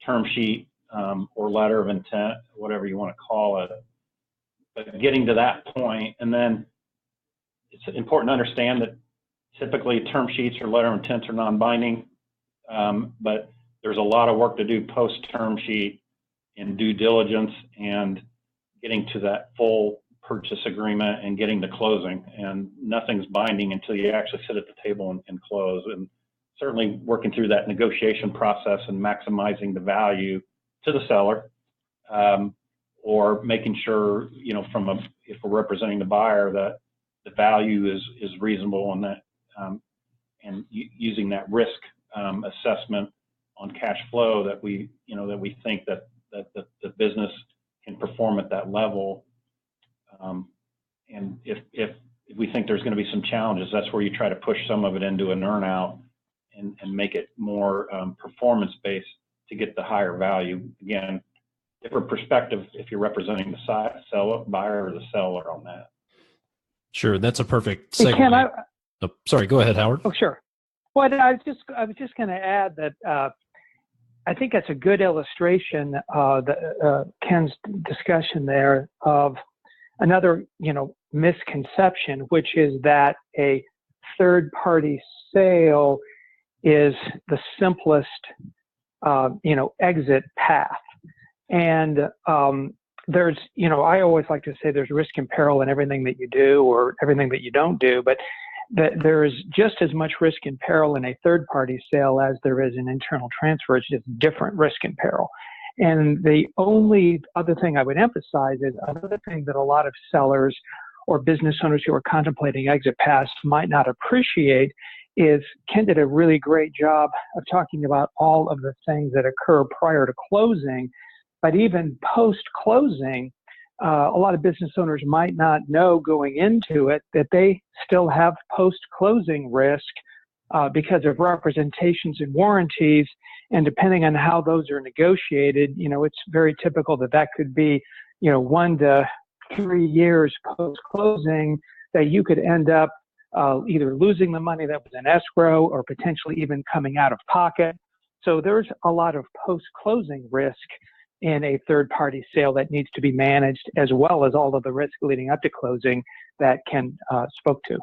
term sheet or letter of intent, whatever you want to call it. But getting to that point, and then it's important to understand that typically term sheets or letter of intents are non-binding, but there's a lot of work to do post-term sheet in due diligence and getting to that full purchase agreement and getting to closing. And nothing's binding until you actually sit at the table and close. And certainly working through that negotiation process and maximizing the value to the seller, or making sure, if we're representing the buyer, that the value is reasonable, and that and using that risk assessment on cash flow that we think that the business can perform at that level. And if we think there's going to be some challenges, that's where you try to push some of it into an earn-out and make it more performance-based to get the higher value. Again, different perspective if you're representing the seller, buyer, or the seller on that. Sure, that's a perfect segue. Hey, Ken, sorry, go ahead, Howard. Oh, sure. Well, I was just going to add that I think that's a good illustration of Ken's discussion there of another, misconception, which is that a third-party sale is the simplest, exit path. And there's, I always like to say there's risk and peril in everything that you do or everything that you don't do. But that there is just as much risk and peril in a third-party sale as there is in internal transfer. It's just different risk and peril. And the only other thing I would emphasize is another thing that a lot of sellers or business owners who are contemplating exit paths might not appreciate is Ken did a really great job of talking about all of the things that occur prior to closing. But even post-closing, a lot of business owners might not know going into it that they still have post-closing risk because of representations and warranties. And depending on how those are negotiated, it's very typical that could be, 1 to 3 years post-closing that you could end up either losing the money that was in escrow or potentially even coming out of pocket. So there's a lot of post-closing risk in a third-party sale that needs to be managed, as well as all of the risk leading up to closing that Ken spoke to.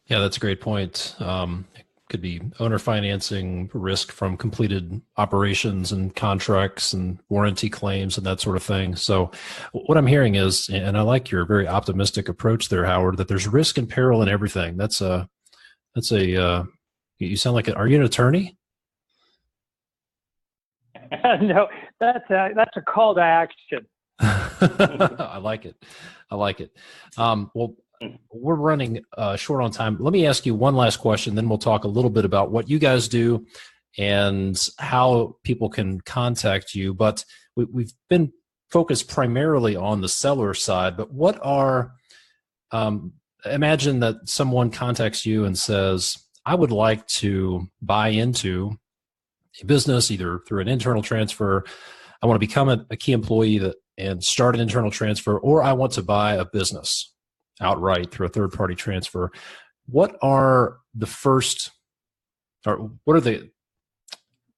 Yeah, that's a great point. It could be owner financing, risk from completed operations and contracts and warranty claims and that sort of thing. So what I'm hearing is, and I like your very optimistic approach there, Howard, that there's risk and peril in everything. You sound like are you an attorney? No, that's a call to action. I like it. Well, we're running short on time. Let me ask you one last question, then we'll talk a little bit about what you guys do and how people can contact you. But we've been focused primarily on the seller side, but what are, imagine that someone contacts you and says, I would like to buy into a business either through an internal transfer. I want to become a key employee and start an internal transfer, or I want to buy a business outright through a third-party transfer. What are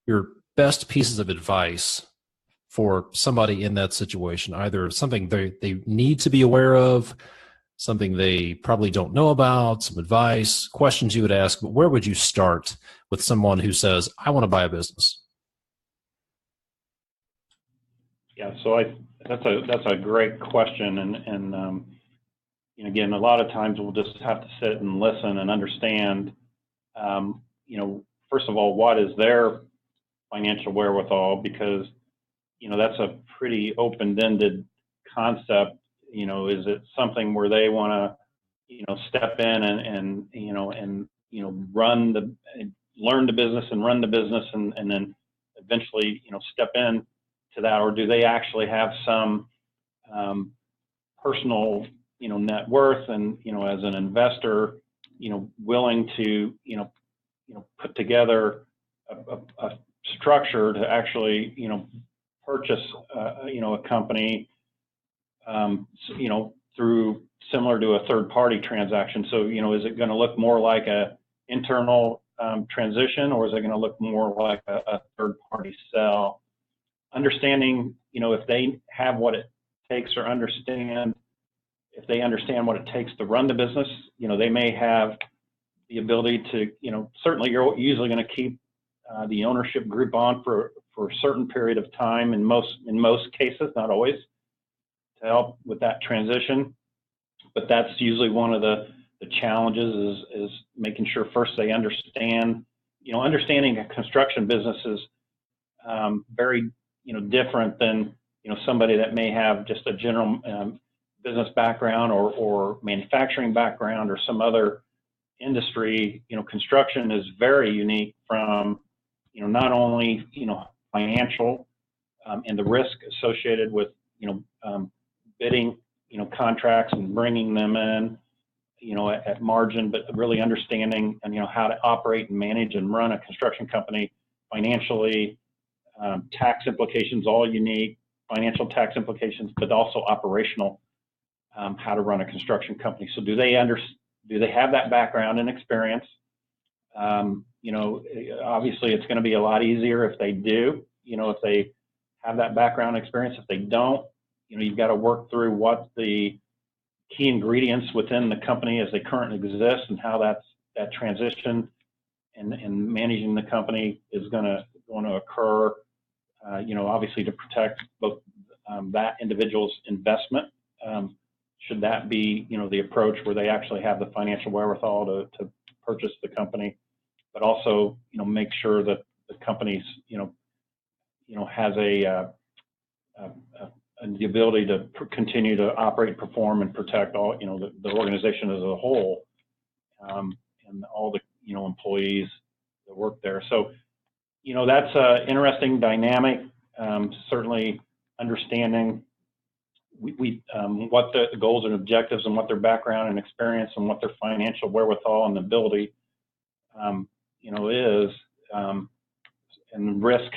your best pieces of advice for somebody in that situation? Either something they need to be aware of, something they probably don't know about, some advice, questions you would ask, but where would you start with someone who says, I want to buy a business? Yeah, so that's a great question, and again, a lot of times we'll just have to sit and listen and understand, first of all, what is their financial wherewithal, because, that's a pretty open-ended concept. Is it something where they want to, step in and learn the business and run the business and then eventually, step in to that, or do they actually have some personal, net worth and, as an investor, willing to, put together a structure to actually, purchase, a company, through similar to a third-party transaction. So, is it going to look more like a internal transition, or is it going to look more like a third-party sale? Understanding, if they have what it takes or if they understand what it takes to run the business, they may have the ability to, certainly you're usually going to keep the ownership group on for a certain period of time in most cases, not always, to help with that transition. But that's usually one of the challenges is making sure first they understand, understanding a construction business is very, different than, somebody that may have just a general business background or manufacturing background or some other industry. Construction is very unique from, not only, financial and the risk associated with, bidding, contracts and bringing them in, at margin, but really understanding and, how to operate and manage and run a construction company financially, tax implications, all unique, financial tax implications, but also operational, how to run a construction company. So do they have that background and experience? Obviously it's going to be a lot easier if they do, if they have that background experience. If they don't, you've got to work through what the key ingredients within the company as they currently exist and how that transition and managing the company is going to occur, obviously to protect both that individual's investment, should should that be, the approach where they actually have the financial wherewithal to purchase the company, but also, make sure that the company's, has the ability to continue to operate, perform, and protect all, the organization as a whole, and all the, employees that work there. So, that's an interesting dynamic. Certainly understanding what the goals and objectives and what their background and experience and what their financial wherewithal and ability, is, and risk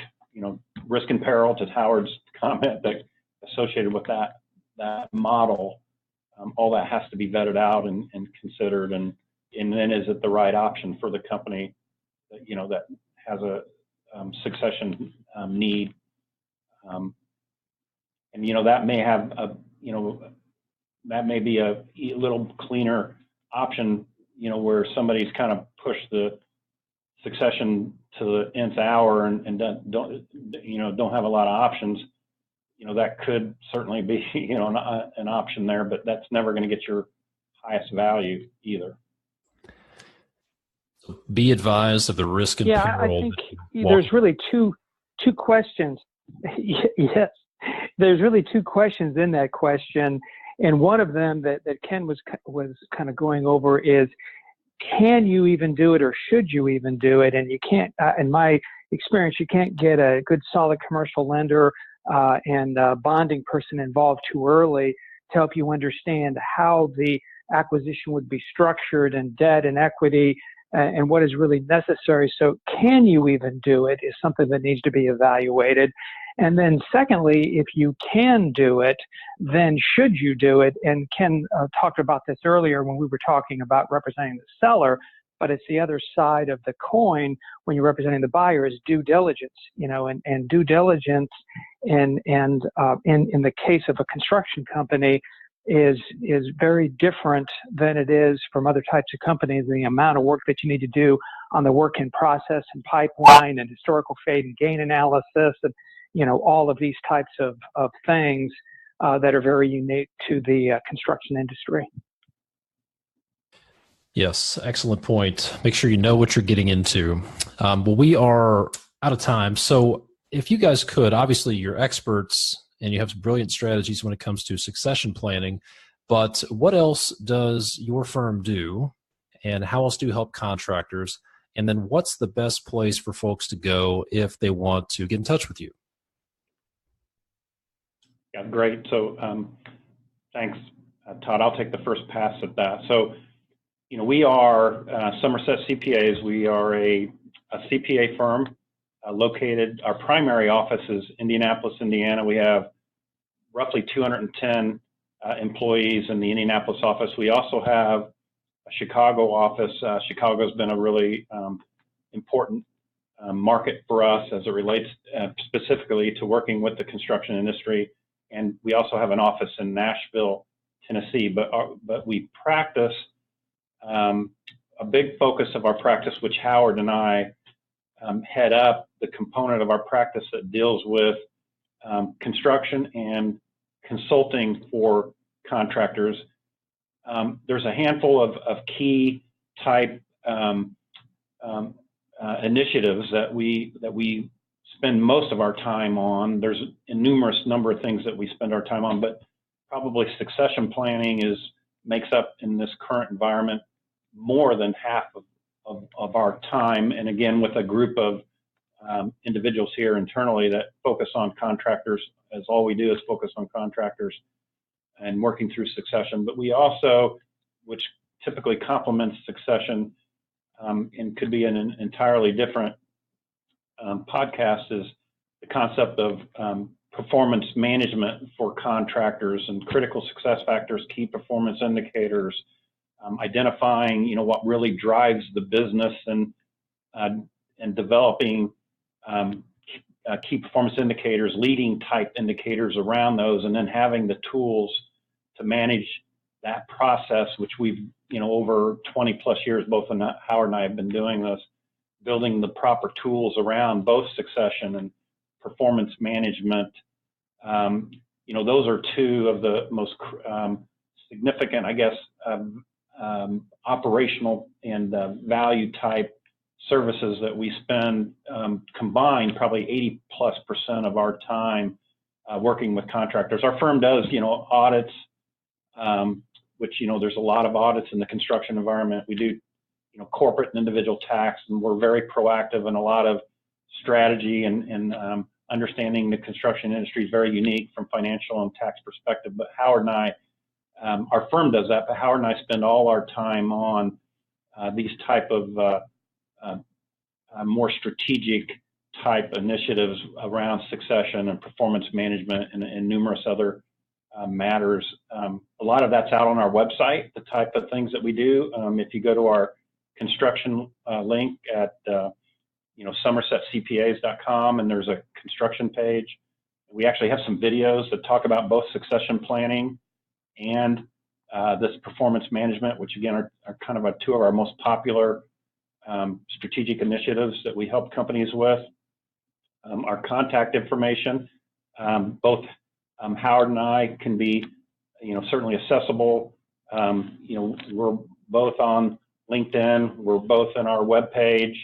and peril, to Howard's comment, that associated with that model, all that has to be vetted out and considered, and then is it the right option for the company that, that has a succession need, and that may have that may be a little cleaner option, where somebody's kind of pushed the succession to the nth hour and don't have a lot of options. That could certainly be an option there, but that's never going to get your highest value either. Be advised of the risk and peril. I think there's really two questions. Yes, there's really two questions in that question, and one of them that Ken was kind of going over is, can you even do it, or should you even do it? And you can't, in my experience, you can't get a good solid commercial lender and bonding person involved too early to help you understand how the acquisition would be structured, and debt and equity, and what is really necessary. So can you even do it is something that needs to be evaluated. And then secondly, if you can do it, then should you do it? And Ken talked about this earlier when we were talking about representing the seller, but it's the other side of the coin when you're representing the buyer is due diligence, and due diligence in the case of a construction company is very different than it is from other types of companies. The amount of work that you need to do on the work in process and pipeline and historical fade and gain analysis, and all of these types of things that are very unique to the construction industry. Yes, excellent point. Make sure you know what you're getting into. Well, we are out of time. So if you guys could, obviously you're experts and you have some brilliant strategies when it comes to succession planning, but what else does your firm do, and how else do you help contractors? And then what's the best place for folks to go if they want to get in touch with you? Yeah, great. So thanks, Todd. I'll take the first pass at that. So, we are Somerset CPAs. We are a CPA firm located, our primary office is Indianapolis, Indiana. We have roughly 210 employees in the Indianapolis office. We also have a Chicago office. Chicago's been a really important market for us as it relates specifically to working with the construction industry. And we also have an office in Nashville, Tennessee. But we practice, a big focus of our practice, which Howard and I head up, the component of our practice that deals with construction and consulting for contractors. There's a handful of key type initiatives that we spend most of our time on. There's a numerous number of things that we spend our time on, but probably succession planning makes up in this current environment more than half of our time. And again, with a group of individuals here internally that focus on contractors, as all we do is focus on contractors and working through succession. But we also, which typically complements succession and could be an entirely different podcast, is the concept of performance management for contractors and critical success factors, key performance indicators, identifying what really drives the business, and developing key performance indicators, leading type indicators around those, and then having the tools to manage that process, which we've over 20 plus years, both Howard and I have been doing this, building the proper tools around both succession and performance management. Those are two of the most significant, I guess, operational and value type services that we spend combined probably 80+% of our time working with contractors. Our firm does, audits, which, there's a lot of audits in the construction environment. We do, corporate and individual tax, and we're very proactive in a lot of strategy and understanding the construction industry is very unique from financial and tax perspective. But Howard and I, our firm does that, but Howard and I spend all our time on these type of more strategic type initiatives around succession and performance management and numerous other matters. A lot of that's out on our website, the type of things that we do. If you go to our construction link at somersetcpas.com, and there's a construction page, we actually have some videos that talk about both succession planning and this performance management, which again are kind of two of our most popular strategic initiatives that we help companies with. Our contact information, both Howard and I can be, certainly accessible. We're both on LinkedIn. We're both on our webpage,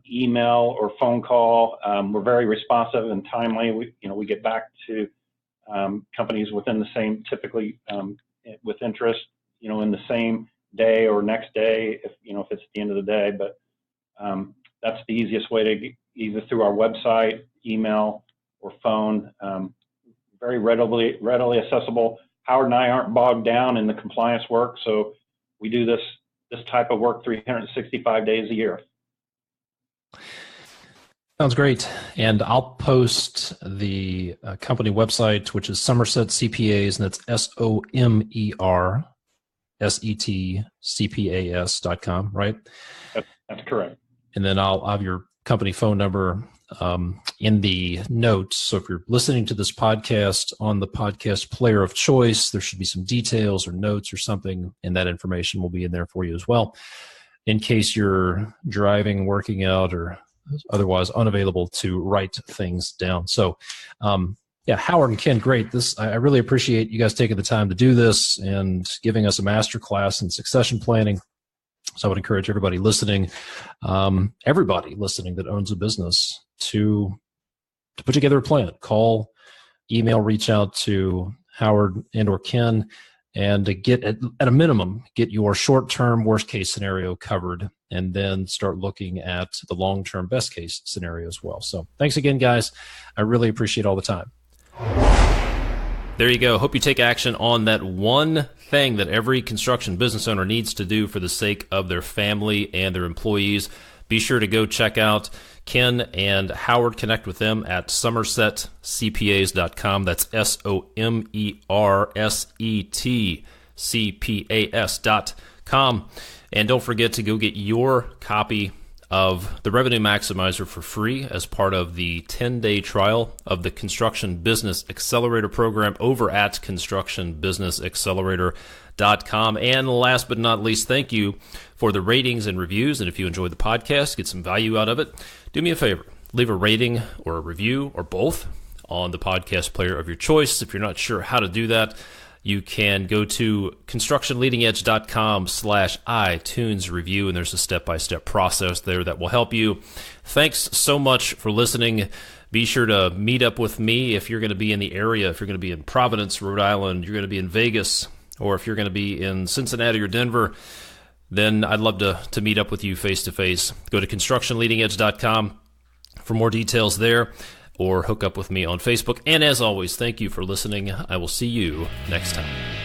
email or phone call. We're very responsive and timely. We get back to companies within the same, typically with interest, in the same day or next day, if it's at the end of the day. But that's the easiest way to get, either through our website, email, or phone. Very readily accessible. Howard and I aren't bogged down in the compliance work, so we do this type of work 365 days a year. Sounds great. And I'll post the company website, which is Somerset CPAs, and that's SOMERSETCPAS.com, right? That's correct. And then I'll have your company phone number in the notes. So if you're listening to this podcast on the podcast player of choice, there should be some details or notes or something, and that information will be in there for you as well, in case you're driving, working out, or otherwise unavailable to write things down. So, Howard and Ken, great. I really appreciate you guys taking the time to do this and giving us a masterclass in succession planning. So I would encourage everybody listening that owns a business to put together a plan. Call, email, reach out to Howard and or Ken, and to get at a minimum, get your short-term worst-case scenario covered, and then start looking at the long-term best-case scenario as well. So thanks again, guys. I really appreciate all the time. There you go. Hope you take action on that one thing that every construction business owner needs to do for the sake of their family and their employees. Be sure to go check out Ken and Howard. Connect with them at somersetcpas.com. That's SOMERSETCPAS.com. And don't forget to go get your copy of the Revenue Maximizer for free as part of the 10-day trial of the Construction Business Accelerator program over at constructionbusinessaccelerator.com. And last but not least, thank you for the ratings and reviews. And if you enjoyed the podcast, get some value out of it, do me a favor. Leave a rating or a review or both on the podcast player of your choice. If you're not sure how to do that, you can go to constructionleadingedge.com/iTunes review, and there's a step-by-step process there that will help you. Thanks so much for listening. Be sure to meet up with me if you're going to be in the area. If you're going to be in Providence, Rhode Island, you're going to be in Vegas, or if you're going to be in Cincinnati or Denver, then I'd love to meet up with you face-to-face. Go to constructionleadingedge.com for more details there, or hook up with me on Facebook. And as always, thank you for listening. I will see you next time.